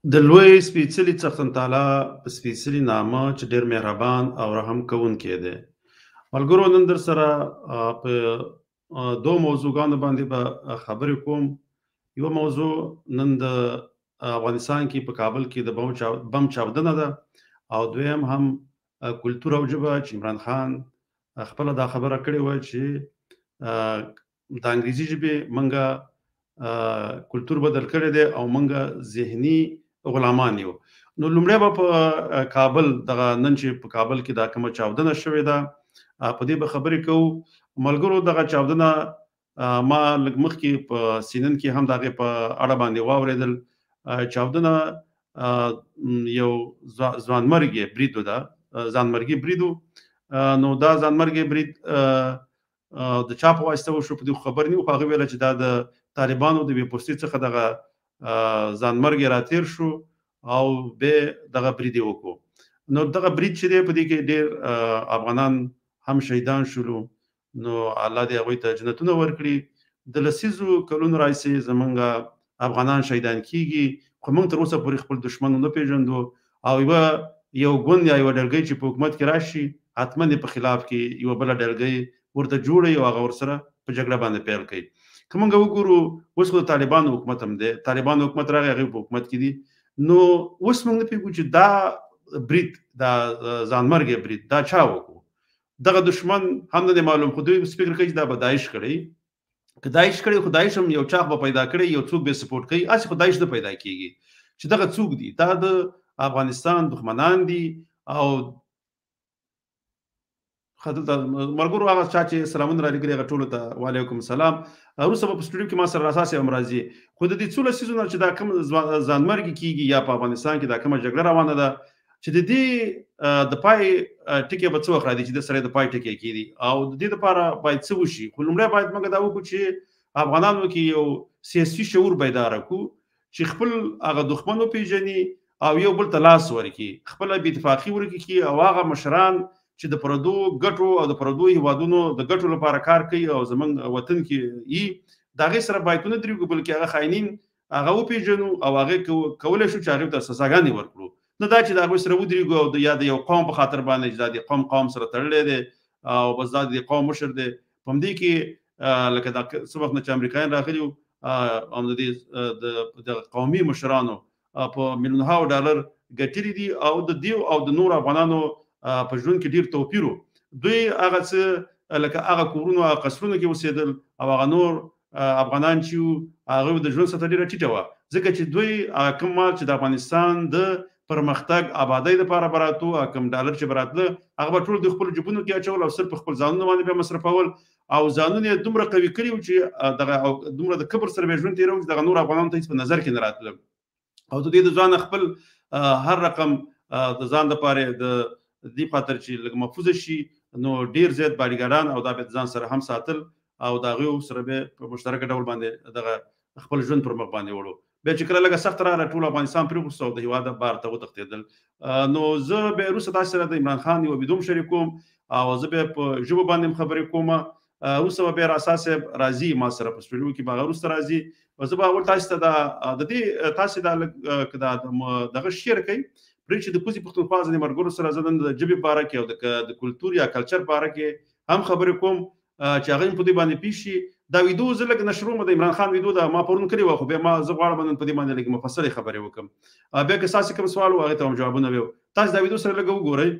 د لوی سپېڅلي څښتن تعالی په سپېڅلي نامه چې ډېر مهربان او رحم کوونکی دی. ملګرو، نن در سره په دو موضوعګانو باندې به خبرې کوم. یوه موضوع نن د افغانستان کې په کابل کې د بم چاودنه ده، او دویم هم کلتور او ژبه چې عمران خان خپله دا خبره کړې وه چې د انګریزي ژبې منګه کلتور بدل کړی دی او منګه ذهني غلامان یو. نو لومړی به په کابل دغه نن چې په کابل کې دا کومه چاودنه شوې ده په دې به خبرې کوو. ملګرو، دغه چاودنه ما لږ مخکې په سینن کې هم د هغې په اړه باندې واورېدل. چاودنه یو ځانمرګي برید ده، ځانمرګي برید و. نو دا ځانمرګي برید د چا په واسطه وشو په دې خبر نه وو، خو هغه ویله چې دا د طالبانو د بې پوستۍ څخه دغه ځانمرګي راتېر شو او بیا دغه برید یې وکړو. نو دغه برید چې دی په دې کې ډېر افغانان هم شهیدان شولو. نو الله دې هغوی ته جنتونه ورکړي. د لسیزو کلونو راهیسې زمونږ افغانان شهیدان کیږي، خو موږ تر اوسه پورې خپل دښمن ونه پېژندو، او یو ګوند یا یوه ډلګۍ چې په حکومت کې راشي حتما یې په خلاف کې یوه بله ډلګۍ ورته جوړوي او هغه ورسره په جګړه باندې پیل کوي. که موږ وګورو اوس خو د طالبانو حکومت هم دی، طالبانو حکومت راغی، هغوی په حکومت کې دي. نو اوس موږ نه پوهېږو چې دا برید، دا ځانمرګی برید دا چا وکړو. دغه دښمن هم نه دی معلوم، خو دوی فکر کوي چې دا به داعش کړی. که داعش کړی، خو داعش هم یو چاغ به پیدا کړی، یو څوک به سپورټ کوي. هسې خو داعش نه پیدا کېږي چې دغه څوک دي، دا د افغانستان دښمنان دي. او ملګرو، هغه چا چې سلامونه رالېږلي هغه ټولو ته وعلیکم السلام. وروسته به په سټوډیو کې ما سره راساسې هم راځي. خو د دې څو لسیزو نه چې دا کوم ځانمرګي کېږي یا په افغانستان کې دا کومه جګړه روانه ده، چې د دې د پای ټکي به څه وخت راځي چې د سره د پای ټکي کېږي، او د دې لپاره باید څه وشي. خو لومړی باید موږ دا وکړو چې افغانانو کې یو سیاسي شعور بیداره کړو چې خپل هغه دښمن وپېژني او یو بل ته لاس ورکړي، خپله بې اتفاقي ورکړي، او هغه مشران چې د پردو ګټو او د پردو هیوادونو د ګټو لپاره کار کوي او زمونږ وطن کې یي، د هغې سره باید ونه درېږو، بلکې هغه خاینین هغه وپېژنو او هغې کولی شو چې هغې ته سزاګانې ورکړو. نه دا چې د هغوی سره ودرېږو او یا د یو قوم په خاطر باندې چې دا د قوم سره تړلی دی او بس دا د قوم مشر دی. په همدې کې لکه دا څه وخت نه چې امریکایان راغلي وو او د قومي مشرانو په میلیونها ډالر ګټلي دي، او د دې او د نورو افغانانو په ژوند کې ډېر توپیر و. دوی هغه څه لکه هغه کورونو هغه قصرونو کې اوسېدل، او هغه نور افغانان چې وو هغوی د ژوند سطحه ډېره ټیټه وه، ځکه چې دوی کوم مال چې د افغانستان د پرمختګ آبادۍ دپاره به راتلو، کوم ډالر چې به راتله هغه به ټول د خپلو جیبونو کې اچول او صرف په خپل ځانونو باندې به مصرفول، او ځانونه یې دومره قوي کړي وو چې دغه دومره د کبر سره به یې ژوند تېروي چې دغه نور افغانانو ته هېڅ په نظر کې نه راتله. او د دې د ځانه خپل هر رقم د ځان دپاره د دې خاطر چې لږ محفوظه شي، نو ډېر زیات باډیګارډان او دا به ځان سره هم ساتل، او د هغوی سره به په مشترکه ډول باندې دغه خپل ژوند پر مخ باندې وړو. بیا چې کله لږه سخته راغله ټول افغانستان پرېغوښته او د هېواده بهر ته وتښتېدل. نو زه بیا وروسته تاسو سره د عمران خان یوه ویډیو هم شریک کوم، او زه بیا په ژبو باندې هم خبرې کوم. وروسته به بیا راسا صاحب راځي ما سره په سټوډیو کې، به هغه وروسته راځي. زه به اول تاسو ته د دې تاسو دغه شیر کوي پرې چې د کوزي پښتونخوا ځینې ملګرو سره زه نن د ژبې په اړه کې او د کلتور یا کلچر په اړه کې هم خبرې کوم چې هغه هم په دې باندې پېښ شي. دا ویډیو زه لږ نشروم، د عمران خان ویډیو ده ما پرون کړې وه، خو بیا زه غواړم نن په دې باندې لږ مفصلې خبرې وکړم. بیا که ستاسې کوم سوال و هغې ته هم جوابونه وي. تاسو دا ویډیو سره لږ وګورئ.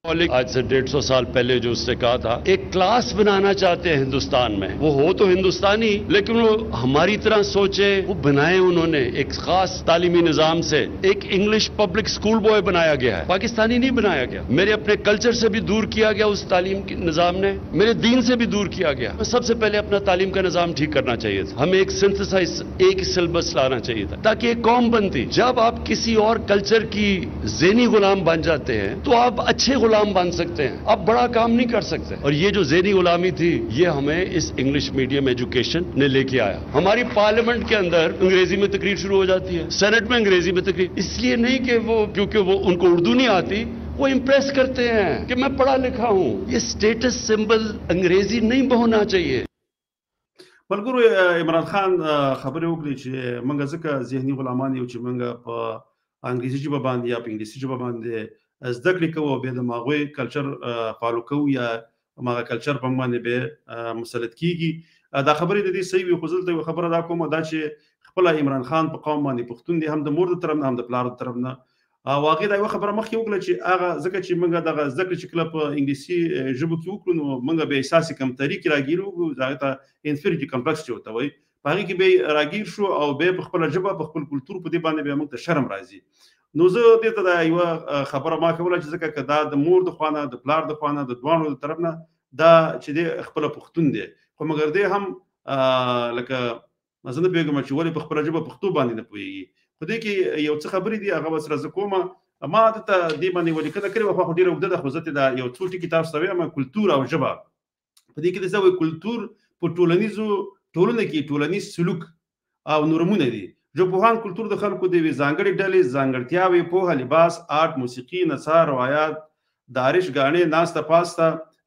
आज से 150 साल पहले जो उसने कहा था, एक क्लास बनाना चाहते हैं हिंदुस्तान में, वो हो तो हिंदुस्तानी लेकिन वो हमारी तरह सोचे, वो बनाए उन्होंने एक खास तालीमी निजाम से। एक इंग्लिश पब्लिक स्कूल बॉय बनाया गया है, पाकिस्तानी नहीं बनाया गया। मेरे अपने कल्चर से भी दूर किया गया उस तालीम के निजाम ने, मेरे दीन से भी दूर किया गया। सबसे पहले अपना तालीम का निजाम ठीक करना चाहिए था, हमें एक सिंथेसाइज, एक सिलेबस लाना चाहिए था ताकि एक कौम बनती। जब आप किसी और कल्चर की ज़हनी गुलाम बन जाते हैं तो आप अच्छे गुलाम बन सकते हैं, आप बड़ा काम नहीं कर सकते। और ये जो ज़हनी गुलामी थी ये हमें इस इंग्लिश मीडियम एजुकेशन ने लेके आया। हमारी पार्लियामेंट के अंदर अंग्रेजी में तकरीर शुरू हो जाती है, सेनेट में अंग्रेजी में तकरीर, इसलिए नहीं कि वो क्योंकि वो उनको उर्दू नहीं आती, वो इंप्रेस करते हैं कि मैं पढ़ा लिखा हूं। ये स्टेटस सिंबल अंग्रेजी नहीं होना चाहिए। ملګرو، عمران خان خبرې وکړي چې موږ ځکه ذهني غلامان یو چې موږ په انګریزي ژبه باندې یا په انګلیسي ژبه باندې زده کړې کوو او بیا د هغوی کلچر فالو کوو یا هماغه کلچر په باندې به مسلط کیږي. دا خبرې د دې صحیح وي، خو دلته یوه خبره دا کومه دا چې خپله عمران خان په قوم باندې پښتون دی، هم د مور د طرف نه هم د پلار د طرف نه. او هغې دا یوه خبره مخکې وکړه چې هغه ځکه چې موږ دغه زده کړې چې کله په انګلیسي ژبو کې وکړو نو موږ به احساسې کمتري کې راګیر وو، هغې ته انفیریټي کمپلکس چې ورته وایي، په هغې کې به راګیر شو او بیا په خپله ژبه په خپل کلتور په دې باندې بیا موږ ته شرم راځي. نو زه دې ته دا یوه خبره ما کوله چې ځکه که دا د مور د خوا نه د پلار د خوا نه د دواړو د طرف نه دا چې دی خپله پښتون دی، خو مګر دی هم لکه زه نه پوهېږم چې ولې په خپله ژبه پښتو باندې نه پوهېږي. په دې کې یو څه خبرې دي هغه به سره زه کومه. ما دلته دې باندې یوه لیکنه کړې وه خو ډېره اوږده ده، خو زه دا یو څو ټکي تاسو ته وایم. کلتور او ژبه په دې کې د څه وایي، کلتور په ټولنیزو ټولنه کې ټولنیز سلوک او نورمونه دي. ژبپوهان کلتور د خلکو د یوې ځانګړې ډلې ځانګړتیاوې، پوهه، لباس، آرټ، موسیقي، نڅا، روایات، دارش ګاڼې، ناسته پاسته،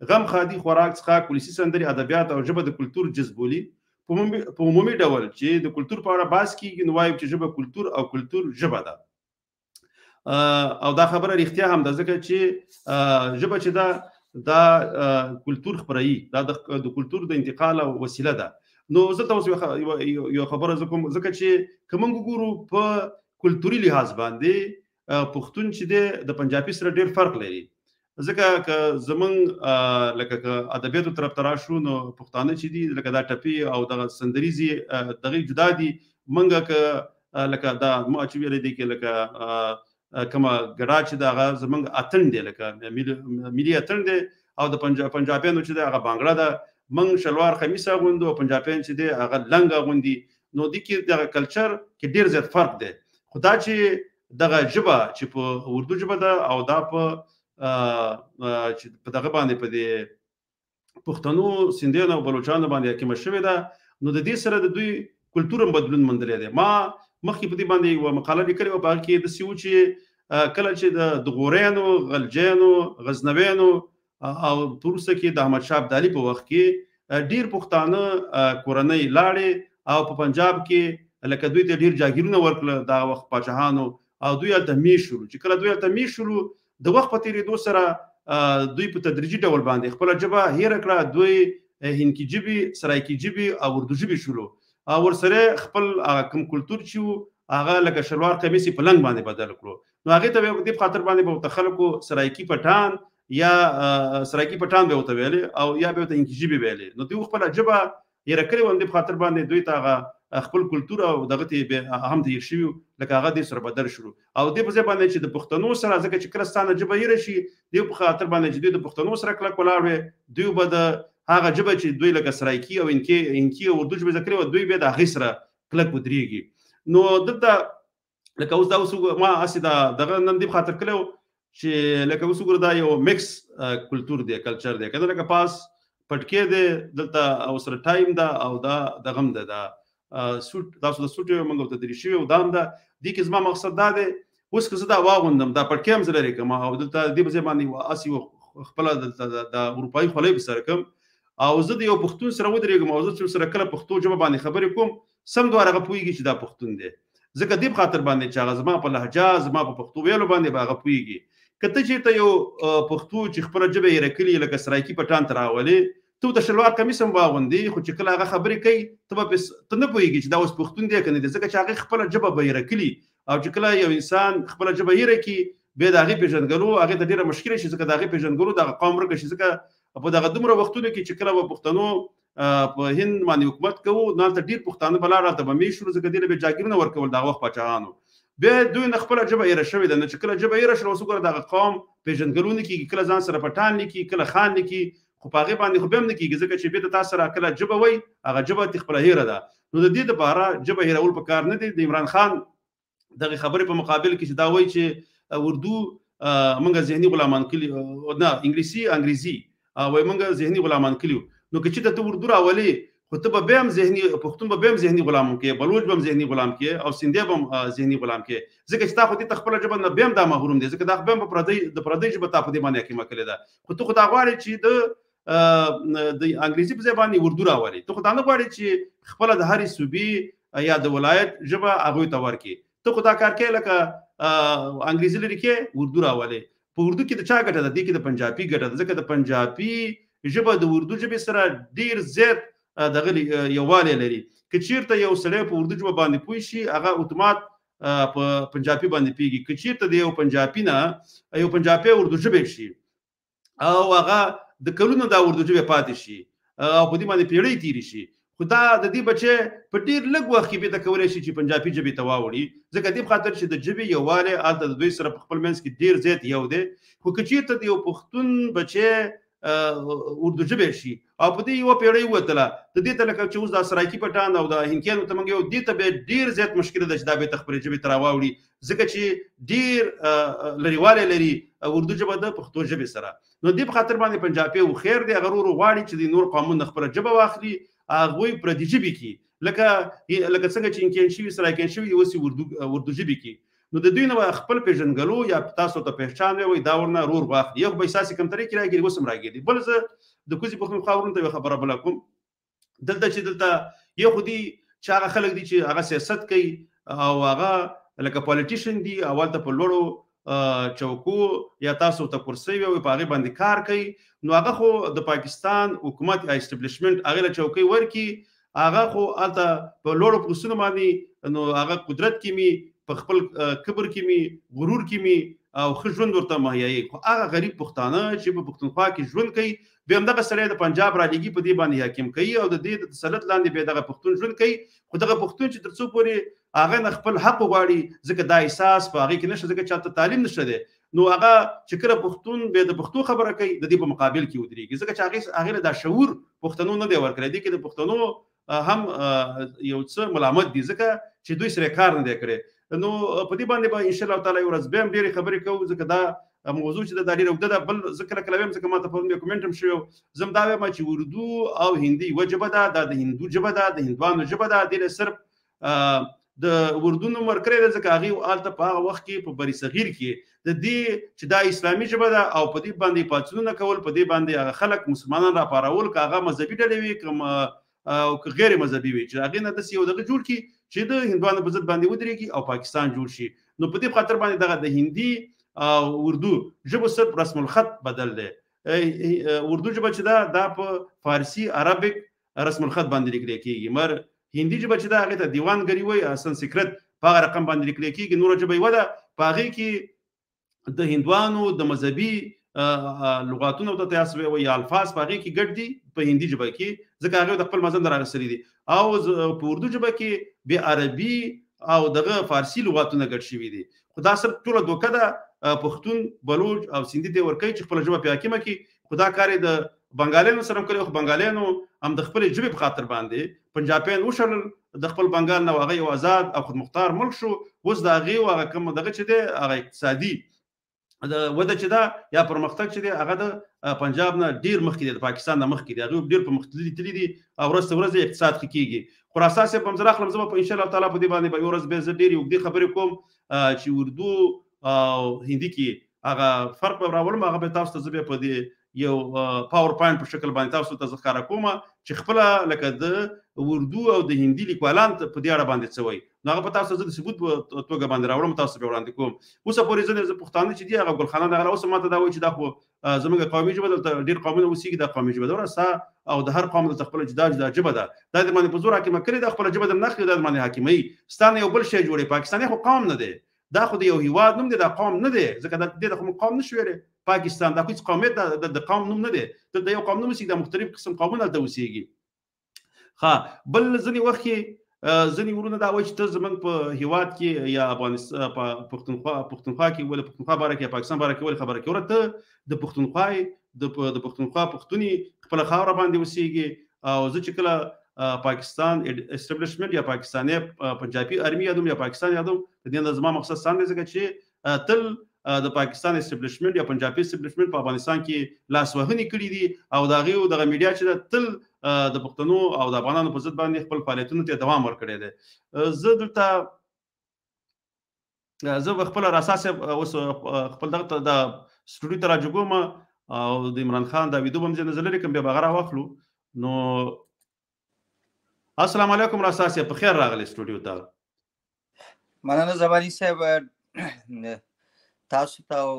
غم خادي، خوراک څښاک، ولسي سندرې، ادبیات او ژبه د کلتور جز بولي. په عمومي ډول چې د کلتور په اړه بحث کیږي نو وایو چې ژبه کلتور او کلتور ژبه ده. او دا خبره رښتیا هم ده، ځکه چې ژبه چې ده دا کلتور خپروي، دا د کلتور د انتقال وسیله ده. نو زه تاسو یو خبره زه کوم، ځکه چې که موږ وګورو په کلتوري لحاظ باندې پښتون چې دی د پنجابي سره ډېر فرق لري. ځکه که زمونږ لکه که ادبیاتو طرف ته راشو نو پښتانه چې دي لکه دا ټپې او دغه سندریزې دغې جدا دي. موږ که لکه دا ما چې ویلی دی کې لکه کومه ګډا چې ده هغه زمونږ اتڼ دی، لکه ملي اتڼ دی، او د پنجابیانو چې دی هغه بانګړه ده. موږ شلوار خمیس اغوندو او پنجابیان چې دی هغه لنګ اغوندي. نو دې کې دغه کلچر کې ډېر زیات فرق دی. خو دا چې دغه ژبه چې په اردو ژبه ده او دا په چې په دغه باندې په دې پښتنو، سندیانو او بلوچانو باندې حاکمه شوې ده، نو د دې سره د دوی کلتور هم بدلون موندلی دی. ما مخکې په دې باندې یوه مقاله لیکلې وه، په هغه کې داسې وو چې کله چې د غوریانو، غلجیانو، غزنویانو او وروسته کې د احمدشاه ابدالي په وخت کې ډېر پښتانه کورنۍ لاړې او په پنجاب کې لکه دوی ته ډېر جاګیرونه ورکړل دا وخت پاچاهانو، او دوی هلته میش شولو. چې کله دوی هلته میش شولو د وخت په تېرېدو سره دوی په تدریجي ډول باندې خپله ژبه هېره کړه. دوی هندکي ژبې، سرایکي ژبې او اردو ژبې شولو، او ورسره خپل کوم کلتور چې و هغه لکه شلوار قمیص په لنګ باندې بدل کړو. نو هغې ته به دې په خاطر باندې به ورته خلکو سرایکي پټان یا سرایکي پټان به ورته ویلې او یا به ورته هندکي ژبې ویلې. نو دوی خپله ژبه هېره کړې وه، دې په خاطر باندې دوی ته هغه خپل کلتور او دغه ته هم ته هېر شوي لکه هغه دې سره بدل شو. او دې په ځای باندې چې د پښتنو سره ځکه چې کله ستانه ژبه هېره شي، دې په خاطر باندې چې دوی د پښتنو سره کلک ولاړ وي، دوی به د هغه ژبه چې دوی لکه سرایکي او هندکي او اردو ژبه زده کړې وه، دوی بیا د هغې سره کلک ودرېږي. نو دلته لکه اوس دا اوس ما هسې دغه نن دې په خاطر کړی و چې لکه اوس وګوره دا یو مکس کلتور دی، کلچر دی، که نه لکه پاس پټکې دی دلته او سره ټایم ده او دا دغه هم ده، دا سوټ تاسو د سوټ یو موږ ته درې شوي او دا هم ده. دې کې زما مقصد دا دی اوس که زه دا واغوندم دا پټکې هم زه لرې کړم او دلته دې په ځای باندې هسې خپله دلته د اروپایي خولۍ په سره کړم او زه د یو پښتون سره ودرېږم او زه چې سره کله پښتو ژبه باندې خبرې کوم سم دوار هغه پوهېږي چې دا پښتون دی. ځکه دې په خاطر باندې چې هغه زما په لهجه، زما په پښتو ویلو باندې به هغه پوهېږي. که ته چېرته یو پښتو چې خپله ژبه یې هېره کړي لکه سرایکي پټان ته راولې، ته د شلوار کمیس هم واغوندې، خو چې کله هغه خبرې کوي ته نه پوهېږي چې دا اوس پښتون دی که نه دی، ځکه چې هغې خپله ژبه به هېره کړي. او چې کله یو انسان خپله ژبه هېره کړي بیا د هغې پېژندګلو هغې ته ډېره مشکله شي، ځکه د هغې پېژندګلو دغه قوم ورکه شي. ځکه په دغه دومره وختونو کې چې کله به پښتنو په هند باندې حکومت کوو نو هلته ډېر پښتانه به لاړل، هلته به میش شولو، ځکه دې له به جاګیرونه ورکول دغه وخت پاچاهانو. بیا دوی نه خپله ژبه هېره شوې ده. نو چې کله ژبه هېره شوه اوس وګوره دغه قوم پېژندګلو نه کېږي، کله ځان سره پټان لیکي، کله خان لیکي، خو په هغې باندې خو بیا هم نه کېږي، ځکه چې بیا د تا سره کله ژبه وایي هغه ژبه دې خپله هېره ده. نو د دې دپاره ژبه هېرول په کار نه دی. د عمران خان دغې خبرې په مقابل کې چې دا وایي چې اردو موږ ذهني غلامان کړي، نه انګریزي وایي موږ ذهني غلامان کړي. نو که چېرته ته اردو راولې خو ته به بیا هم ذهني پښتون به بیا هم ذهني غلام کړې، بلوچ به هم ذهني غلام کړې او سندھی به هم ذهني غلام کړې، ځکه چې تا خو دې ته خپله ژبه نه بیا هم دا محروم دی، ځکه دا خو بیا هم د پردۍ ژبه تا په دې باندې حاکمه کړې ده. خو ته خو دا غواړې چې د انګریزي په ځای باندې اردو راولې، ته خو دا نه غواړې چې خپله د هرې صوبې یا د ولایت ژبه هغوی ته ورکړې. ته خو دا کار کوې لکه انګریزي لري کې اردو راولې. په اردو کې د چا ګټه ده؟ دې کې د پنجابي ګټه ده، ځکه د پنجابي ژبه د اردو ژبې سره ډیر زیات دغه یووالی لري. که چیرته یو سړی په اردو ژبه باندې پوه شي هغه اتومات په پنجابي باندې پیږي. که چیرته د یو پنجابي نه یو پنجابي اردو ژبه شي او هغه د کلونو دا اردو ژبه پاتې شي او په دې باندې پیړۍ تیری شي، خو دا د دې بچی په ډیر لږ وخت کې به کولی شي چې پنجابي ژبې ته واوړي، ځکه دې په خاطر چې د ژبې یووالی هلته د دوی سره په خپل منځ کې ډیر زیات یو دی. خو که چیرته د یو پښتون بچی اردو ژبه شي او په دې یوه پیړۍ ووتله، د دې ته لکه چې اوس د سرایکي پټان او د هندکیانو ته موږ یو دې ته به ډیر زیات مشکله ده چې دا بېرته خپلې ژبې ته راواوړي، ځکه چې ډیر لرېوالی لري اردو ژبه د پښتو ژبې سره. نو دې په خاطر باندې پنجابي و خیر دی، هغه ورو غواړي چې د نور قومونه خپله ژبه واخلي، هغوی پردي ژبې کې لکه څنګه چې انکین شوي سرایکین شوي اوس اردو ژبې کې. نو د دوی نه خپل پیژنګلو یا تاسو ته پہچان وي دا ورنه رور واخلي، یو به اساسي کم طریقې راګري اوس هم راګري. بل زه د کوزي پښتونخوا ورونو ته یوه خبره بله کوم، دلته چې دلته یو خو دي چې هغه خلک دي چې هغه سیاست کوي او هغه لکه پالیټیشن دي، اول ته په لوړو چوکو یا تاسو ته کرسۍ وي په هغې باندې کار کوي، نو هغه خو د پاکستان حکومت یا اسټبلیشمنټ هغې له چوکۍ ورکړي، هغه خو هلته په لوړو پوستونو باندې نو هغه قدرت کې مي په خپل کبر کې مي غرور کې مي او ښه ژوند ورته مهیایي. خو هغه غریب پښتانه چې په پښتونخوا کې ژوند کوي بیا همدغه سړی د پنجاب رالیږي په دې باندې حاکم کوي او د دې د تسلط لاندې بیا دغه پښتون ژوند کوي. خو دغه پښتون چې تر څو پورې هغه نه خپل حق وغواړي، ځکه دا احساس په هغې کې نشته، ځکه چې هلته تعلیم نشته دی، نو هغه چې کله پښتون بیا د پښتو خبره کوي د دې په مقابل کې ودرېږي، ځکه چې هغې له دا شعور پښتنو نه دی ورکړی. دې کې د پښتنو هم یو څه ملامت دي ځکه چې دوی سره کار نه دی کړی. نو په دې باندې به انشاءالله تعالی یو ورځ بیا هم ډېرې خبرې کوو، ځکه دا موضوع چې دا ډېره اوږده ده. بل زه کله کله وایم، ځکه ما ته پرون بیا کومنټ هم شوی، زه هم دا وایم چې اردو او هندي یوه ژبه ده، دا د هندو ژبه ده، د هندوانو ژبه ده. دې له صرف د اردو نوم ورکړی دی ځکه هغې هلته په هغه وخت کې په بر صغیر کې د دې چې دا اسلامي ژبه ده او په دې باندې پاڅونونه کول، په دې باندې هغه خلک مسلمانان راپارول، که هغه مذهبي ډلې وي او که غیر مذهبي وي، چې هغې نه داسې یو دغه جوړ کړي چې د هندوانو په ضد باندې ودرېږي او پاکستان جوړ شي. نو په دې خاطر باندې دغه د هندي او اردو ژبو صرف رسم الخط بدل دی. اردو ژبه چې دا په فارسي عربیک رسم الخط باندې لیکلی کېږي، مګر هندي ژبه چې ده هغې ته دیوانګري وایي، سنسکرت په هغه رقم باندې لیکلی کېږي. نوره ژبه یوه ده، په هغې کې د هندوانو د مذهبي لغاتونه ته تاسو وایي یا الفاظ په هغې کې ګډ دي په هندي ژبه کې، ځکه هغې د خپل مذهب نه راغستلي دي. او په اردو ژبه کې بیا عربي او دغه فارسي لغاتونه ګډ شوي دي. خو دا صرف ټوله دوکه ده، پښتون بلوچ او سیندي ته ورکوي چې خپله ژبه پرې حاکمه کړي. خو دا کار یې د بنګالیانو سره هم کړی، خو بنګالیانو هم د خپلې ژبې په خاطر باندې پنجابیان وشړل د خپل بنګال نه، هغه یو آزاد او خودمختار ملک شو. اوس د هغې هغه کوم دغه چې دی هغه اقتصادي د وده چې ده یا پرمختګ چې دی هغه د پنجاب نه ډیر مخکې دی، د پاکستان نه مخکې دی، هغوی ډیر پرمختللي تللي دي او ورځ ته ورځ اقتصاد ښه کېږي. خراسان صاحب په همزه راخلم، زه به په انشاءالله تعالی په دې باندې به یوه ورځ بیا زه ډېرې اوږدې خبرې کوم چې اردو او هندي کې هغه فرق به راولم، هغه به تاسو ته زه بیا په دې یو پاور پوینټ په شکل باندې تاسو ته زه ښکاره کوم چې خپله لکه د اردو او د هندي لیکوالان په دې اړه باندې څه وایي، نو هغه په تاسو زه د ثبوت په توګه باندې راوړم، تاسو بیا وړاندې کوم. اوسه پورې زه پښتانه چې دي هغه ګلخانه دغه اوس ما ته دا وایي چې دا خو زموږ قومي ژبه دلته ډېر قومونه اوسېږي، دا قومي ژبه ده ورسته او د هر قوم دلته خپله جدا جدا ژبه ده، دا در باندې په زور حاکمه کړې ده، خپله ژبه در نه اخلي، دا در باندې حاکموي. ستا نه یو بل شی جوړوي، پاکستاني خو قوم نه دی، دا خو د یو هیواد نوم دی، دا قوم نه دی، ځکه دې ته خو قوم نه شو ویلی پاکستان، دا خو هېڅ قومیت د قوم نوم نه دی، دلته یو قوم نه اوسېږي، دا مختلف قسم قومونه هلته اوسېږي. ښه بل ځینې وخت کې ځینې ورونه دا وایي چې ته زموږ په هیواد کې یا افغانستان په پښتونخوا کې ولې پښتونخوا باره کې یا پاکستان باره کې ولې خبره کوې، وره ته د پښتونخوا د پښتونخوا پښتون یې، خپله خاوره باندې اوسېږي. او زه چې کله پاکستان اسټبلیشمنټ یا پاکستاني پنجابي ارمي یادوم یا پاکستان یادوم، د دې نه زما مقصد سان دی ځکه چې تل د پاکستان اسټبلیشمنټ یا پنجابي اسټبلیشمنټ په افغانستان کې لاسوهنې کړي دي او د هغې دغه میډیا چې ده تل د پښتنو او د افغانانو په ضد باندې خپل فعالیتونو ته دوام ورکړی دی. زه دلته زه به خپله رسا صاحب اوس خپل دغه ته د سټوډیو ته راجګوم او د عمران خان دا ویډیو به هم ځینې زه لرې کړم، بیا به هغه راواخلو. نو السلام علیکم رسا صاحب، په خیر راغلی سټوډیو ته. مننه زماني صاحب، تاسو ته او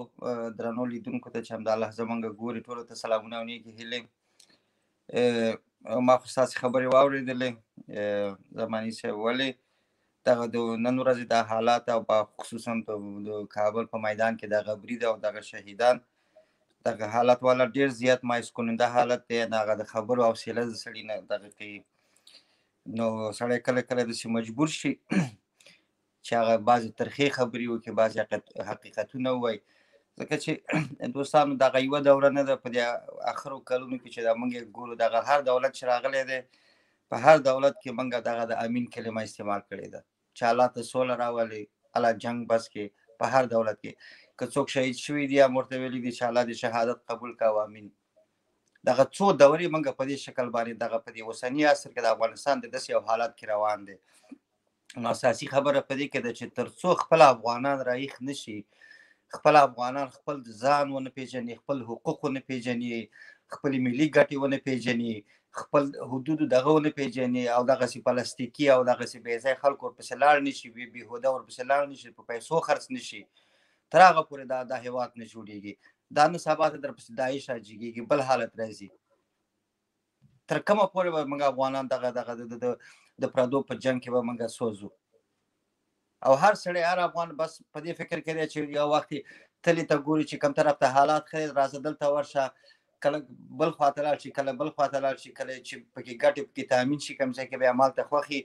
درنو لیدونکو ته چې همدا لحظه موږ ګوري ټولو ته سلامونه او نیکې هیلې. ما خو ستاسې خبرې واورېدلې زماني صاحب، ولې دغه د نن ورځې د حالات او خصوصا د کابل په میدان کې دغه برید او دغه شهیدان دغه حالت والا ډېر زیات مایوس کننده حالت دی. هغه د خبرو حوصله د سړي نه دغه کوي، نو سړی کله کله داسې مجبور شي چې هغه بعضې ترخې خبرې وکړي، بعضې حقیقتونه ووایي، ځکه چې دوستانو دغه یوه دوره نه ده په دې اخرو کلونو کې چې دا موږ یې ګورو. دغه هر دولت چې راغلی دی، په هر دولت کې موږ دغه د امین کلمه استعمال کړې ده چې الله ته سوله راولي، الله جنګ بس کې. په هر دولت کې که څوک شهید شوي دي یا ورته ویلي دي چې الله دې شهادت قبول کړه او امین. دغه څو دورې موږ په دې شکل باندې دغه په دې اوسني عصر کې د افغانستان د داسې یو حالت کې روان دی. نو اساسي خبره په دې کې ده چې تر څو خپل افغانان رایښ نه شي، خپل افغانان خپل ځان ونه پیژني، خپل حقوق ونه پیژني، خپل ملي ګټې ونه پیژني، خپل حدود دغه ونه پیژني، او دغسې پلاستیکي او دغسې بې ځای خلک ورپسې لاړ نه شي، بېهوده ورپسې لاړ نه شي، په پیسو خرڅ نه شي، تر هغه پورې دا هېواد نه جوړېږي. دا نن سبا ته درپسې داعش راجګېږي، بل حالت راځي. تر کومه پورې به موږ افغانان دغه د پردو په جنګ کې به موږ سوځو؟ او هر سړی، هر افغان بس په دې فکر کې دی چې یو وخت تلې ته ګوري چې کوم طرف ته حالات ښه دي، راځه دلته ورشه، کله بل خواته لاړ شي، کله بل خواته لاړ شي، کله چې پکې ګټې پکې تامین شي کوم ځای کې بیا مالته خوښي،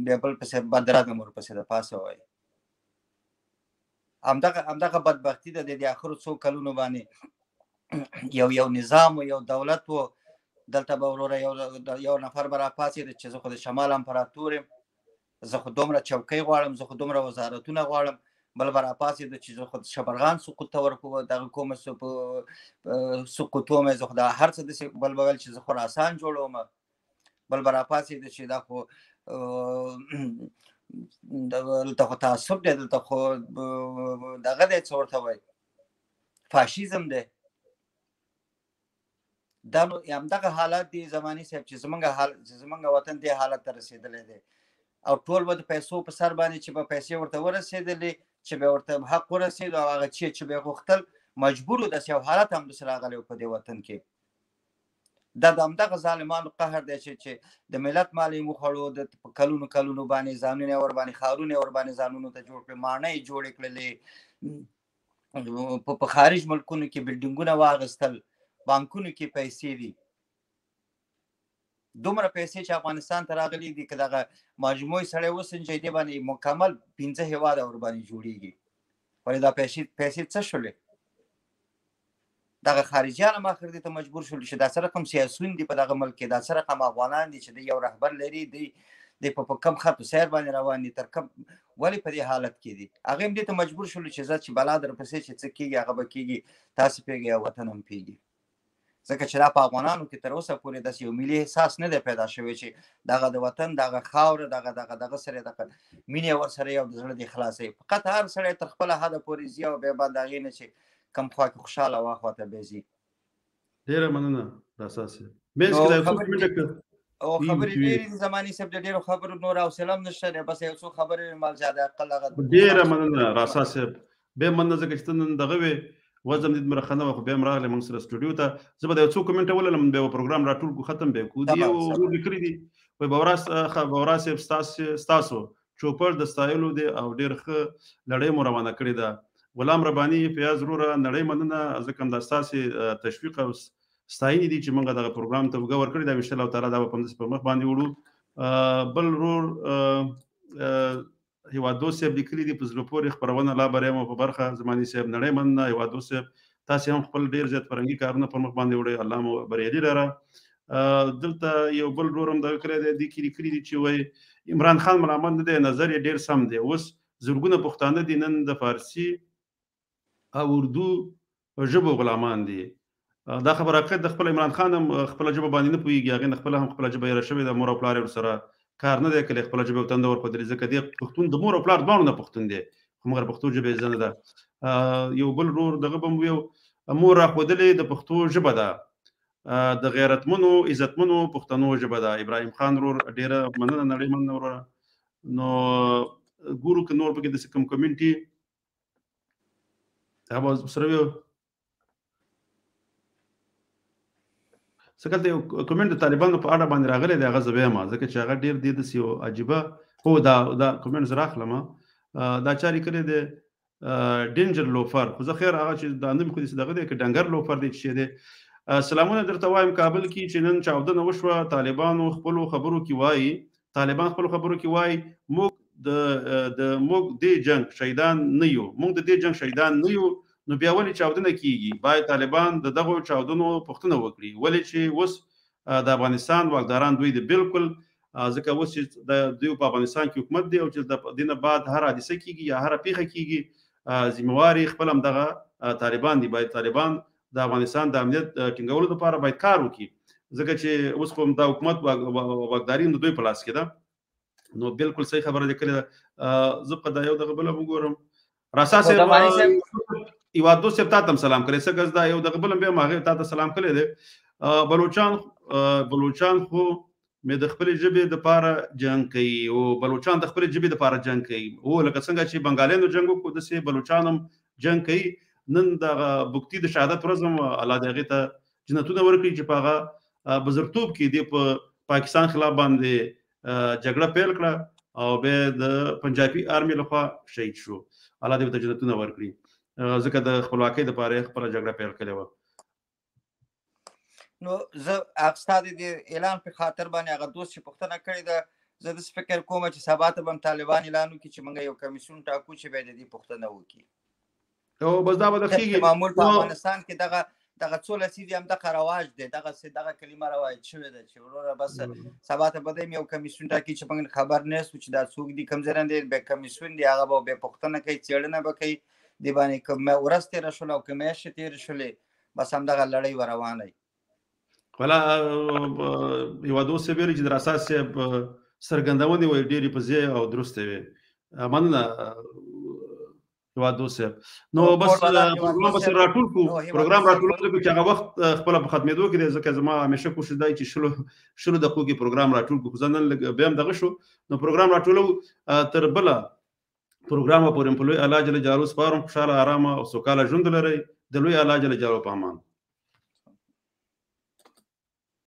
بیا بل پسې بدرګم ورپسې د پاسه وایي. همدغه بدبختي ده د آخرو څو کلونو باندې. یو نظام و، یو دولت و، دلته به وروره یو نفر به راپاڅېده چې زه خو د شمال امپراتور یم، زه خو دومره چوکۍ غواړم، زه خو دومره وزارتونه غواړم. بل به راپاڅېده چې زه خو شبرغان سقوط ته دغه کومه سقوطوم، زه خو دا هر څه داسې. بل به ویل چې زه خراسان جوړوم. بل به راپاڅېده چې دا خو دلته خو تعصب دی، دلته خو دغه دی، څه ورته وایي، فاشیزم دی. دا نو همدغه حالت دی زماني صاحب چې زمونږ وطن دې حالت ته رسېدلی دی. او ټول به د پیسو په سر باندې چې به پیسې ورته ورسېدلې، چې به ورته حق ورسېد، او هغه چې به یې غوښتل مجبور و. داسې یو حالت هم داسې راغلی و په دې وطن کې. دا د همدغه ظالمانو قهر دی چې د ملت مال یې وخوړو، د کلونو کلونو باندې ځانونه یې ورباندې، ښارونه یې ورباندې ځانونو ته جوړ کړل، ماڼۍ یې جوړې کړلې، په خارج ملکونو کې بلډینګونه واخیستل، بانکونو کې پیسې دي. دومره پیسې چې افغانستان ته راغلي دي، که دغه مجموعي سړی وسنجوي، دې باندې مکمل 5 هېواده ورباندې جوړېږي. ولې دا پیسې څه شولې؟ دغه خارجیان هم اخر دې ته مجبور شول چې دا څه رقم سیاسون دي په دغه ملک کې، دا څه رقم افغانان دي چې د یو رهبر لري، دی په کم خط و سیر باندې روان دي، تر کم ولې په دې حالت کې دي. هغه هم دې ته مجبور شول چې زه چې بلا درپسې چې څه کېږي هغه به کېږي، تاسې پوهېږئ او وطن هم پوهېږي. ځکه چې دا په افغانانو کې تر اوسه پورې داسې یو ملي احساس نه دی پیدا شوی چې دغه د وطن دغه خاوره دغه سره دغه مینې ورسره یو د زړه دې خلاصوي. فقط هر سړی تر خپله حده پورې ځي او بیا بعد د هغې نه چې کوم خوا کې خوشحاله وه خواته بیا ځي. ډېره مننه اساسي مینس کې دا څه منډه او خبرې ډېرې دي زماني صاحب، د ډېرو خبرو نور حوصله هم نشته دی، بس یو څو خبرې مال زیاده اقل هغه. ډېره مننه راسا صاحب، بیا مننه ځکه چې ته نن دغه وې وزم دې مرخنه وه، خو بیا هم راغلی موږ سره سټوډیو ته. زه به د یو څو کومنټه ولولم، بیا به پروګرام راټول کړو، ختم به یې کړو. دي ورور لیکلي دي، وایي بورا صاحب ستاسو چوپړ د ستایلو دی او ډېر ښه لړۍ مو روانه کړې ده. غلام رباني فیاض وروره نړۍ مننه، ځکه هم دا ستاسې تشویق او ستاینې دي چې موږ دغه پروګرام ته اوږه ورکړې ده. انشاءالله تعالی دا به په مخ باندې وړو. بل ورور هیوادو صاحب لیکلي دي په زړه پورې خپرونه لا بریم په برخه. زماني صاحب نړۍ مننه. هیوادو صاحب تاسې هم خپل ډېر زیات فرهنګي کارونه پر مخ باندې وړئ، الله مو بریالي لره. دلته یو بل ورور هم دغه کړی دی، دې کې لیکلي دي چې وایي عمران خان ملامت نه دی، نظر یې ډېر سم دی. اوس زرګونه پښتانه دي نن د فارسي او اردو ژبو غلامان دي. دا خبره حقیقت د خپل عمران خان هم خپله ژبه باندې نه پوهېږي، هغې نه خپله هم خپله ژبه هېره شوې ده. مور او پلار یې ورسره کار نه دی کړی، خپله ژبه یې تنده ورپدري، ځکه دې پښتون د مور او پلار دواړو نه پښتون دی، خو مګر پښتو ژبه یې زده نه ده. یو بل ورور دغه به یو مور راښودلې د پښتو ژبه ده، د غیرتمنو عزتمنو پښتنو ژبه ده. ابراهیم خان ورور ډېره مننه، نړۍ مننه وروره. نو ګورو که نور پکې داسې کوم کمیونټي هغه سره یو څه کله یو کمنټ د طالبانو په اړه باندې راغلی دی هغه زه وایم ځکه چې هغه ډېر دی داسې یو عجیبه هو دا کمنټ زه راخلم دا چا لیکلی دی ډینجر لوفر خو زه خیر هغه چې دا نوم خو داسې دغه دی که ډنګر لوفر دی چې دی سلامونه درته وایم کابل کې چې نن چاودنه وشوه طالبانو خپلو خبرو کې وایي موږ موږ دې جنگ شهیدان نه یو نو بیا ولې چاودنه کیږي باید طالبان د دغو چاودنو پوښتنه وکړي ولې چې اوس د افغانستان واکداران دوی دي بالکل ځکه اوس چې دوی په افغانستان کې حکومت دی او چې د دې نه بعد هر حادثه کیږي یا هر پیښه کیږي ذمہواري خپل همدغه طالبان دي باید طالبان د افغانستان د امنیت ټینګولو لپاره باید کار وکړي ځکه چې اوس خو دا حکومت واکداري د دوی په لاس کې ده نو بالکل صحیح خبره ده کړې زه په دا یو دغه بل وګورم راساسه یو دوه صاحب تاسو سلام کړئ څنګه دا یو دغه بل به ماغه تاسو سلام کړی دی بلوچان خو مې د خپل ژبې د پاره جنگ کوي او بلوچان د خپل ژبې د پاره جنگ کوي او لکه څنګه چې بنگالیانو جنگ کو د سي بلوچانم جنگ کوي نن د بوکتی د شهادت ورځم الله دغه ته جنتونه ورکړي چې پاغه بزرتوب کې دی په پاکستان خلاف باندې جګړه پیل کړه او به د پنجابي آرمي لخوا شهید شو الله دې ته جنتونه ورکړي ځکه د خپلواکۍ لپاره خپل جګړه پیل کړې و نو زه اقصاد دې اعلان په خاطر باندې هغه دوست چې پښتنه کړی دا زه د فکر کوم چې سبا ته هم طالبان اعلان وکړي چې موږ یو کمیسیون ټاکو چې به دې پښتنه وکړي او بس دا به کیږي معمول په افغانستان کې دغه څو لسیدي هم دغه رواج دی دغه کلمه رواج شوې ده چې وروره بس سبا ته به یو کمیسیون ټاکي چې موږ خبر نه سو چې دا څوک دي کوم ځای دی به کمیسیون دی هغه به پښتنه کوي څېړنه به کوي دی باندې کوم ورځ تیر شول او کوم میاشت تیر شولې بس همدغه لړۍ روانه ولا یو دوه ویل چې در اساس سرګندونې وي ډېری په ځای او درسته وي مننه یو دوه نو بس پروګرام راټول کو چې هغه وخت خپل په خدمتو کې ځکه زما همیشه کوشش دی چې شلو دقیقو کې پروګرام راټول کو ځنن به هم دغه شو نو پروګرام راټولو تر بل پروګرام پورې په لوی الله جل جلاله سپارم خوشاله آرام او سوکاله ژوند لري د لوی الله جل جلاله په امان